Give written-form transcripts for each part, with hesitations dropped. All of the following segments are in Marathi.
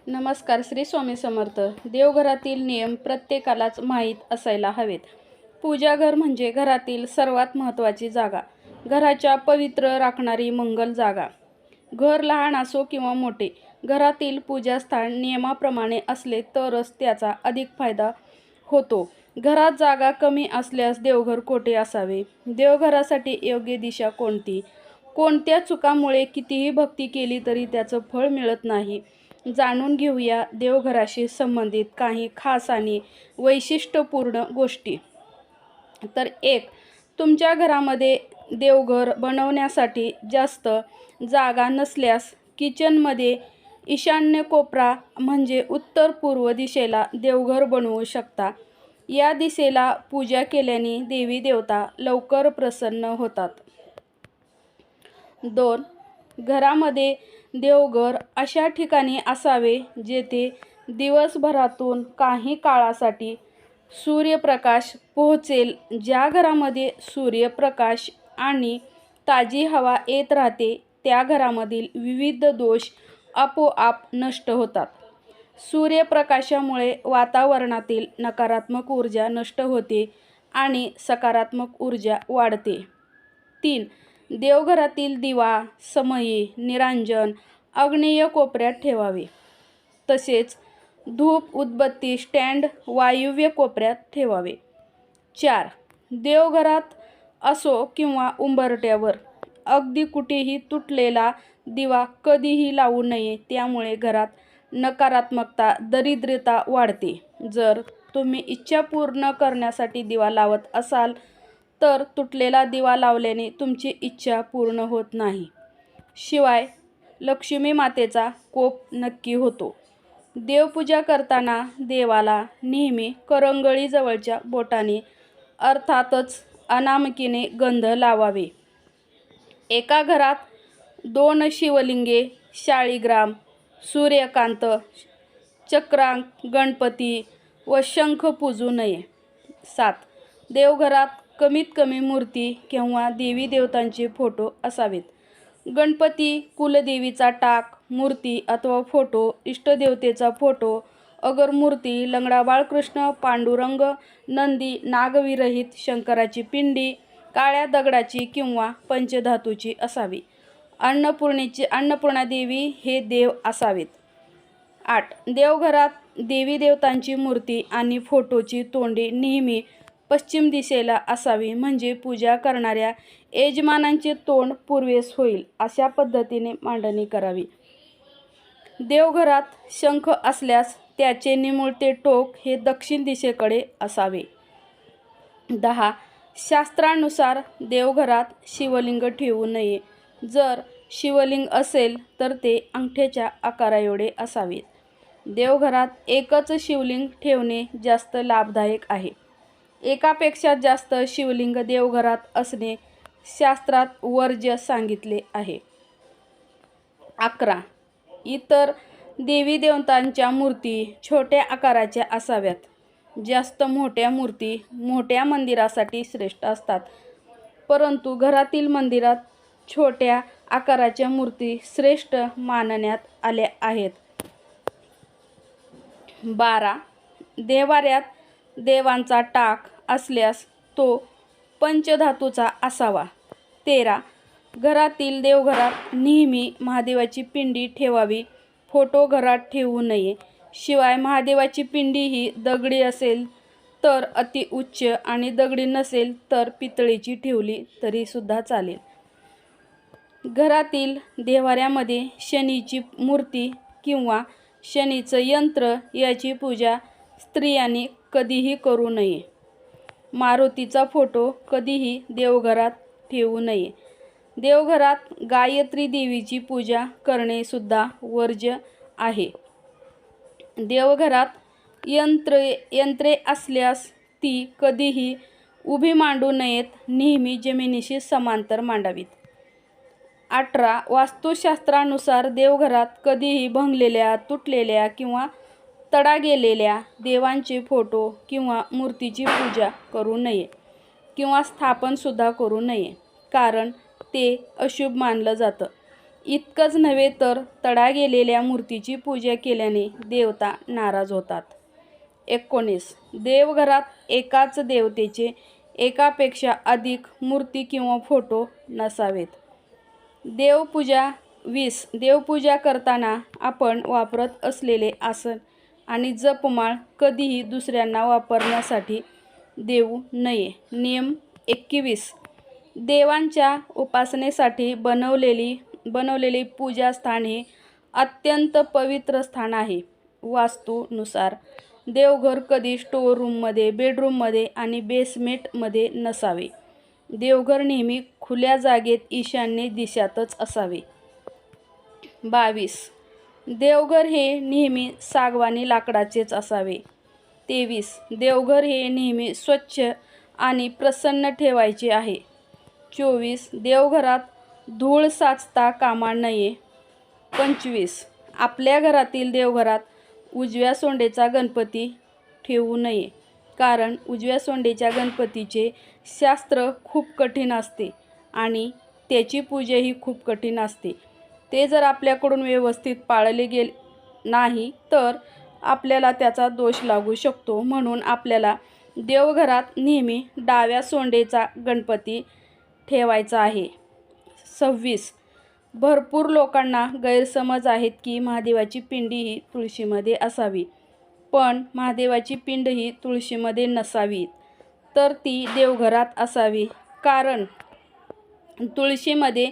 नमस्कार. श्री स्वामी समर्थ. देवघरातील नियम प्रत्येकालाच माहीत असायला हवेत. पूजाघर म्हणजे घरातील सर्वात महत्त्वाची जागा, घराच्या पवित्र राखणारी मंगल जागा. घर लहान असो किंवा मोठे, घरातील पूजास्थान नियमाप्रमाणे असले तरच त्याचा अधिक फायदा होतो. घरात जागा कमी असल्यास देवघर कोठे असावे? देवघरासाठी योग्य दिशा कोणती? कोणत्या चुकामुळे कितीही भक्ती केली तरी त्याचं फळ मिळत नाही? जाणून घेऊया देवघराशी संबंधित काही खास आणि वैशिष्ट्यपूर्ण गोष्टी. तर 1. तुमच्या घरामध्ये देवघर बनवण्यासाठी जास्त जागा नसल्यास किचनमध्ये ईशान्य कोपरा म्हणजे उत्तर पूर्व दिशेला देवघर बनवू शकता. या दिशेला पूजा केल्याने देवी देवता लवकर प्रसन्न होतात. 2. घरामध्ये देवघर अशा ठिकाणी असावे जेथे दिवसभरातून काही काळासाठी सूर्यप्रकाश पोहोचेल. ज्या घरामध्ये सूर्यप्रकाश आणि ताजी हवा येत राहते त्या घरामधील विविध दोष आपोआप नष्ट होतात. सूर्यप्रकाशामुळे वातावरणातील नकारात्मक ऊर्जा नष्ट होते आणि सकारात्मक ऊर्जा वाढते. 3. देवघरातील दिवा, समई, निरांजन आग्नेय कोपऱ्यात ठेवावे. तसेच धूप उदबत्ती स्टँड वायव्य कोपऱ्यात ठेवावे. 4. देवघरात असो किंवा उंबरठ्यावर अगदी कुठेही तुटलेला दिवा कधीही लावू नये. त्यामुळे घरात नकारात्मकता, दरिद्रता वाढते. जर तुम्ही इच्छा पूर्ण करण्यासाठी दिवा लावत असाल तर तुटलेला दिवा लावल्याने तुमची इच्छा पूर्ण होत नाही. शिवाय लक्ष्मी मातेचा कोप नक्की होतो. देवपूजा करताना देवाला नेहमी करंगळीजवळच्या बोटाने अर्थातच अनामिकेने गंध लावावे. एका घरात 2 शिवलिंगे, शाळीग्राम, सूर्यकांत, चक्रांक, गणपती व शंख पूजू नये. 7. देवघरात कमीत कमी मूर्ती किंवा देवी देवतांचे फोटो असावेत. गणपती, कुलदेवीचा टाक, मूर्ती अथवा फोटो, इष्टदेवतेचा फोटो, अगर मूर्ती, लंगडा बाळकृष्ण, पांडुरंग, नंदी, नागविरहित शंकराची पिंडी, काळ्या दगडाची किंवा पंचधातूची असावी. अन्नपूर्णादेवी हे देव असावेत. 8. देवघरात देवी देवतांची मूर्ती आणि फोटोची तोंडे नेहमी पश्चिम दिशेला असावी. म्हणजे पूजा करणाऱ्या यजमानांचे तोंड पूर्वेस होईल अशा पद्धतीने मांडणी करावी. देवघरात शंख असल्यास त्याचे निमुळते टोक हे दक्षिण दिशेकडे असावे. 10. शास्त्रानुसार देवघरात शिवलिंग ठेवू नये. जर शिवलिंग असेल तर ते अंगठ्याच्या आकाराएवढे असावे. देवघरात एकच शिवलिंग ठेवणे जास्त लाभदायक आहे. एकापेक्षा जास्त शिवलिंग देवघरात असणे शास्त्रात वर्ज्य सांगितले आहे. 11. इतर देवी देवतांच्या मूर्ती छोट्या आकाराच्या असाव्यात. जास्त मोठ्या मूर्ती मोठ्या मंदिरासाठी श्रेष्ठ असतात, परंतु घरातील मंदिरात छोट्या आकाराच्या मूर्ती श्रेष्ठ मानण्यात आल्या आहेत. 12. देव्हाऱ्यात देवांचा टाक असल्यास तो पंचधातूचा असावा. 13. घरातील देवघरात नेहमी महादेवाची पिंडी ठेवावी. फोटो घरात ठेवू नये. शिवाय महादेवाची पिंडी ही दगडी असेल तर अति उच्च आणि दगडी नसेल तर पितळेची ठेवली तरी सुद्धा चालेल. घरातील देव्हाऱ्यामध्ये शनीची मूर्ती किंवा शनीचं यंत्र याची पूजा स्त्रियांनी कधीही करू नये. मारुतीचा फोटो कधीही देवघरात ठेवू नये. देवघरात गायत्री देवीची पूजा करणे सुद्धा वर्ज्य आहे. देवघरात यंत्रे असल्यास ती कधीही उभी मांडू नयेत. नेहमी जमिनीशी समांतर मांडावीत. 18. वास्तुशास्त्रानुसार देवघरात कधीही भंगलेल्या, तुटलेल्या किंवा तडा गेलेल्या देवांचे फोटो किंवा मूर्तीची पूजा करू नये किंवा स्थापनसुद्धा करू नये, कारण ते अशुभ मानलं जातं. इतकंच नव्हे तर तडा गेलेल्या मूर्तीची पूजा केल्याने देवता नाराज होतात. 19. देवघरात एकाच देवतेचे एकापेक्षा अधिक मूर्ती किंवा फोटो नसावेत. देवपूजा 20. देवपूजा करताना आपण वापरत असलेले आसन आणि जपमाळ कधीही दुसऱ्यांना वापरण्यासाठी देऊ नये. नियम 21. देवांच्या उपासनेसाठी बनवलेले पूजास्थान हे अत्यंत पवित्र स्थान आहे. वास्तूनुसार देवघर कधी स्टोअर रूममध्ये, बेडरूममध्ये आणि बेसमेंटमध्ये नसावे. देवघर नेहमी खुल्या जागेत ईशान्य दिशेतच असावे. 22. देवघर हे नेहमी सागवानी लाकडाचेच असावे. 23. देवघर हे नेहमी स्वच्छ आणि प्रसन्न ठेवायचे आहे. 24. देवघरात धूळ साचता कामा नये. 25. आपल्या घरातील देवघरात उजव्या सोंडेचा गणपती ठेवू नये, कारण उजव्या सोंडेच्या गणपतीचे शास्त्र खूप कठीण असते आणि त्याची पूजाही खूप कठीण असते. ते जर आपल्याकडून व्यवस्थित पाळले गेले नाही तर आपल्याला त्याचा दोष लागू शकतो. म्हणून आपल्याला देवघरात नेहमी डाव्या सोंडेचा गणपती ठेवायचा आहे. 26. भरपूर लोकांना गैरसमज आहेत की महादेवाची पिंडी ही तुळशीमध्ये असावी, पण महादेवाची पिंड ही तुळशीमध्ये नसावी, तर ती देवघरात असावी. कारण तुळशीमध्ये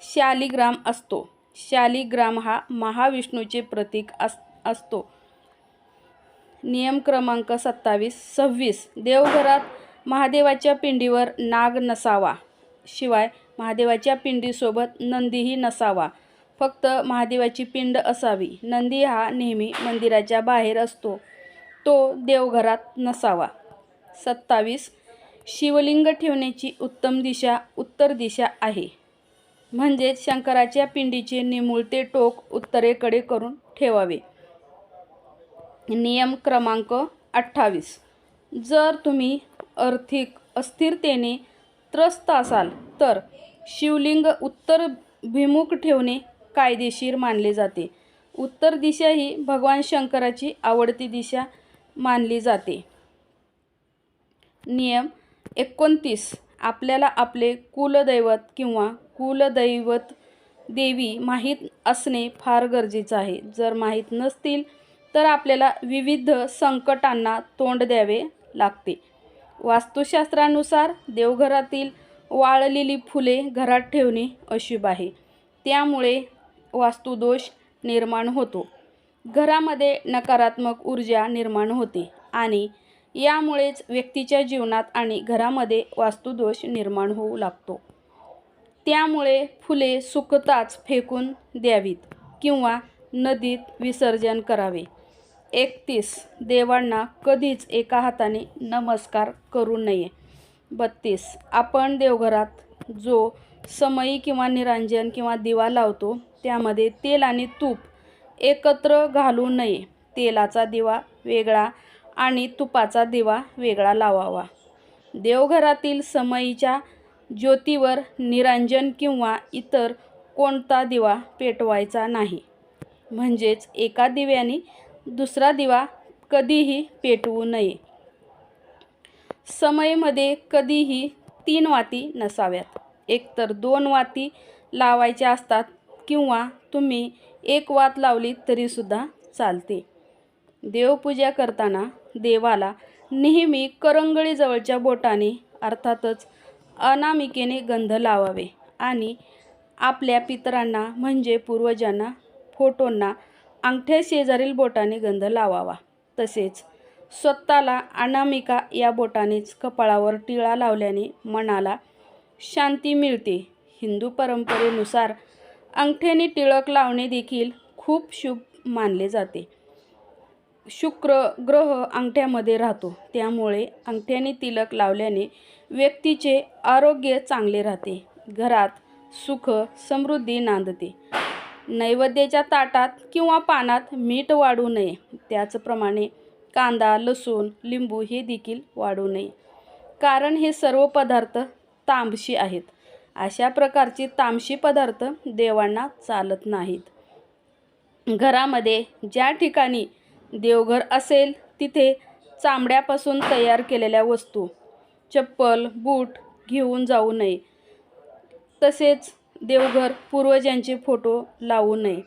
शालिग्राम असतो. शालिग्राम हा महाविष्णूचे प्रतीक असतो. नियम क्रमांक 26. देवघरात महादेवाच्या पिंडीवर नाग नसावा. शिवाय महादेवाच्या पिंडीसोबत नंदीही नसावा. फक्त महादेवाची पिंड असावी. नंदी हा नेहमी मंदिराच्या बाहेर असतो, तो देवघरात नसावा. 27. शिवलिंग ठेवण्याची उत्तम दिशा उत्तर दिशा आहे. म्हणजेच शंकराच्या पिंडीचे निमुळते टोक उत्तरेकडे करून ठेवावे. नियम क्रमांक 28. जर तुम्ही आर्थिक अस्थिरतेने त्रस्त असाल तर शिवलिंग उत्तराभिमुख ठेवणे कायदेशीर मानले जाते. उत्तर दिशा ही भगवान शंकराची आवडती दिशा मानली जाते. नियम 29. आपल्याला आपले कुलदैवत किंवा कुलदैवत देवी माहीत असणे फार गरजेचे आहे. जर माहीत नसतील तर आपल्याला विविध संकटांना तोंड द्यावे लागते. वास्तुशास्त्रानुसार देवघरातील वाळलेली फुले घरात ठेवणे अशुभ आहे. त्यामुळे वास्तुदोष निर्माण होतो. घरामध्ये नकारात्मक ऊर्जा निर्माण होते आणि यामुळेच व्यक्तीच्या जीवनात आणि घरामध्ये वास्तुदोष निर्माण होऊ लागतो. त्यामुळे फुले सुकताच फेकून द्यावीत किंवा नदीत विसर्जन करावे. 31. देवांना कधीच एका हाताने नमस्कार करू नये. 32. आपण देवघरात जो समई किंवा निरांजन किंवा दिवा लावतो त्यामध्ये तेल आणि तूप एकत्र घालू नये. तेलाचा दिवा वेगळा आणि तुपाचा दिवा वेगळा लावावा. देवघरातील समईच्या ज्योतीवर निरांजन किंवा इतर कोणता दिवा पेटवायचा नाही. म्हणजेच एका दिव्याने दुसरा दिवा कधीही पेटवू नये. समईमध्ये कधीही 3 वाती नसाव्यात. एकतर 2 वाती लावायच्या असतात किंवा तुम्ही 1 वात लावली तरीसुद्धा चालते. देवपूजा करताना देवाला नेहमी करंगळीजवळच्या बोटाने अर्थातच अनामिकेने गंध लावावे आणि आपल्या पितरांना म्हणजे पूर्वजांना, फोटोंना अंगठ्या शेजारील बोटाने गंध लावावा. तसेच स्वतःला अनामिका या बोटानेच कपाळावर टिळा लावल्याने मनाला शांती मिळते. हिंदू परंपरेनुसार अंगठ्याने टिळक लावणे देखील खूप शुभ मानले जाते. शुक्र ग्रह अंगठ्यामध्ये राहतो, त्यामुळे अंगठ्याने तिलक लावल्याने व्यक्तीचे आरोग्य चांगले राहते. घरात सुख समृद्धी नांदते. नैवेद्याच्या ताटात किंवा पानात मीठ वाढू नये. त्याचप्रमाणे कांदा, लसूण, लिंबू हे देखील वाढू नये, कारण हे सर्व पदार्थ तामशी आहेत अशा प्रकारची तामशी पदार्थ देवांना चालत नाहीत. घरामध्ये ज्या ठिकाणी देवघर असेल तिथे चामड्यापासून तयार केलेल्या वस्तू, चप्पल, बूट घेऊन जाऊ नये. तसेच देवघर पूर्वजांचे फोटो लावू नये.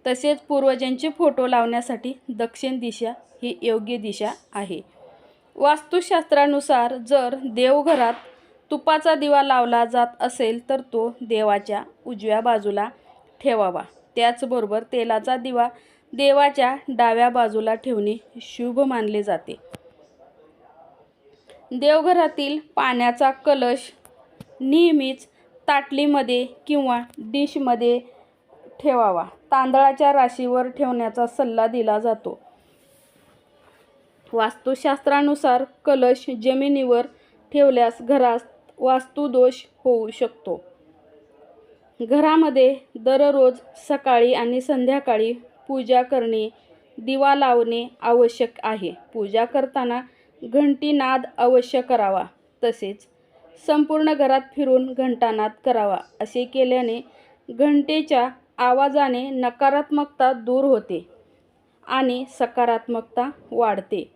तसेच पूर्वजांचे फोटो लावण्यासाठी दक्षिण दिशा ही योग्य दिशा आहे. वास्तुशास्त्रानुसार जर देवघरात तुपाचा दिवा लावला जात असेल तर तो देवाच्या उजव्या बाजूला ठेवावा. त्याचबरोबर तेलाचा दिवा देवाच्या डाव्या बाजूला ठेवणे शुभ मानले जाते. देवघरातील पाण्याचा कलश नेहमीच ताटलीमध्ये किंवा डिशमध्ये ठेवावा. तांदळाच्या राशीवर ठेवण्याचा सल्ला दिला जातो. वास्तुशास्त्रानुसार कलश जमिनीवर ठेवल्यास घरात वास्तुदोष होऊ शकतो. घरामध्ये दररोज सकाळी आणि संध्याकाळी पूजा करणे, दिवा लावणे आवश्यक आहे. पूजा करताना घंटीनाद अवश्य करावा. तसेच संपूर्ण घरात फिरून घंटानाद करावा. असे केल्याने घंटेच्या आवाजाने नकारात्मकता दूर होते आणि सकारात्मकता वाढते.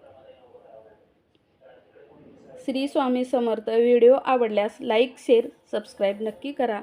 श्री स्वामी समर्थ. व्हिडिओ आवडल्यास लाईक, शेअर, सबस्क्राईब नक्की करा.